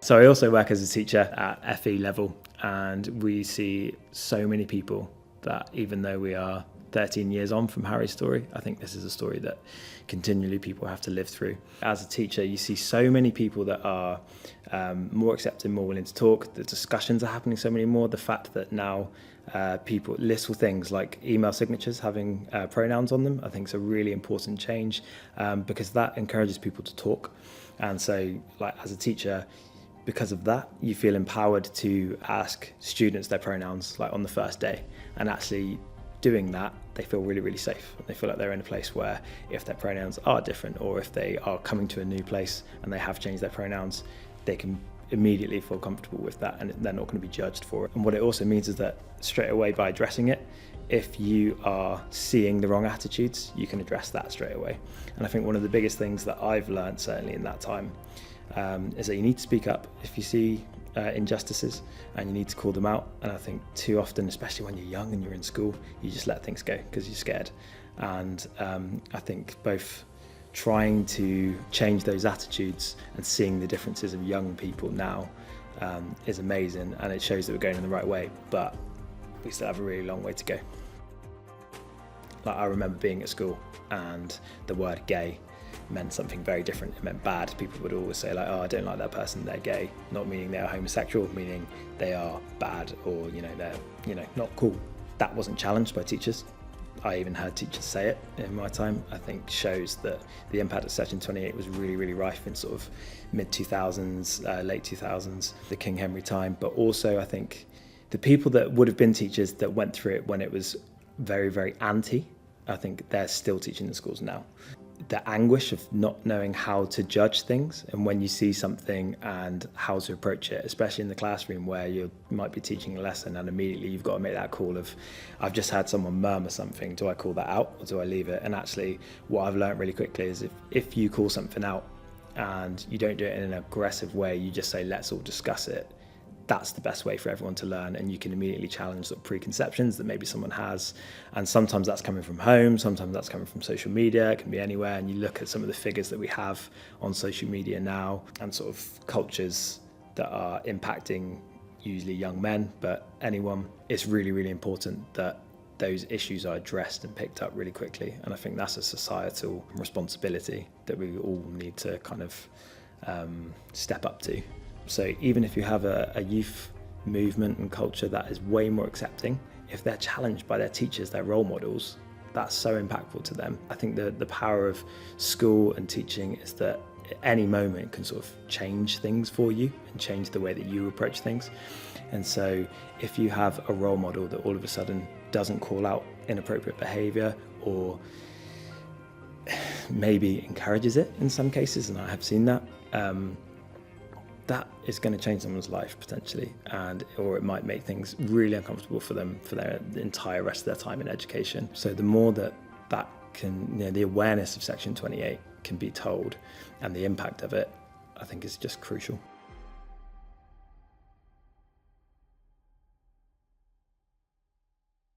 So I also work as a teacher at FE level, and we see so many people that even though we are 13 years on from Harry's story, I think this is a story that continually people have to live through. As a teacher, you see so many people that are more accepting, more willing to talk. The discussions are happening so many more. The fact that now people, little things like email signatures having pronouns on them, I think is a really important change because that encourages people to talk. And so, like, as a teacher, because of that, you feel empowered to ask students their pronouns, like on the first day, and actually doing that, they feel really, really safe. They feel like they're in a place where if their pronouns are different, or if they are coming to a new place and they have changed their pronouns, they can immediately feel comfortable with that, and they're not going to be judged for it. And what it also means is that straight away, by addressing it, if you are seeing the wrong attitudes, you can address that straight away. And I think one of the biggest things that I've learned, certainly in that time, is that you need to speak up if you see injustices, and you need to call them out. And I think too often, especially when you're young and you're in school, you just let things go because you're scared. And I think both trying to change those attitudes and seeing the differences of young people now is amazing, and it shows that we're going in the right way, but we still have a really long way to go. Like, I remember being at school and the word gay meant something very different. It meant bad. People would always say, like, oh, I don't like that person, they're gay, not meaning they are homosexual, meaning they are bad, or they're not cool. That wasn't challenged by teachers. I even heard teachers say it in my time. I think shows that the impact of Section 28 was really, really rife in sort of mid-2000s, late 2000s, the King Henry time. But also, I think the people that would have been teachers that went through it when it was very, very anti, I think they're still teaching in schools now. The anguish of not knowing how to judge things and when you see something and how to approach it, especially in the classroom where you might be teaching a lesson and immediately you've got to make that call of, I've just had someone murmur something, do I call that out or do I leave it? And actually what I've learned really quickly is if you call something out and you don't do it in an aggressive way, you just say, let's all discuss it, that's the best way for everyone to learn, and you can immediately challenge the preconceptions that maybe someone has. And sometimes that's coming from home, sometimes that's coming from social media, it can be anywhere. And you look at some of the figures that we have on social media now and sort of cultures that are impacting usually young men, but anyone. It's really, really important that those issues are addressed and picked up really quickly. And I think that's a societal responsibility that we all need to kind of step up to. So even if you have a youth movement and culture that is way more accepting, if they're challenged by their teachers, their role models, that's so impactful to them. I think the power of school and teaching is that at any moment can sort of change things for you and change the way that you approach things. And so if you have a role model that all of a sudden doesn't call out inappropriate behaviour or maybe encourages it in some cases, and I have seen that, that is going to change someone's life potentially, or it might make things really uncomfortable for them for their entire rest of their time in education. So the more that can, the awareness of Section 28 can be told and the impact of it, I think is just crucial.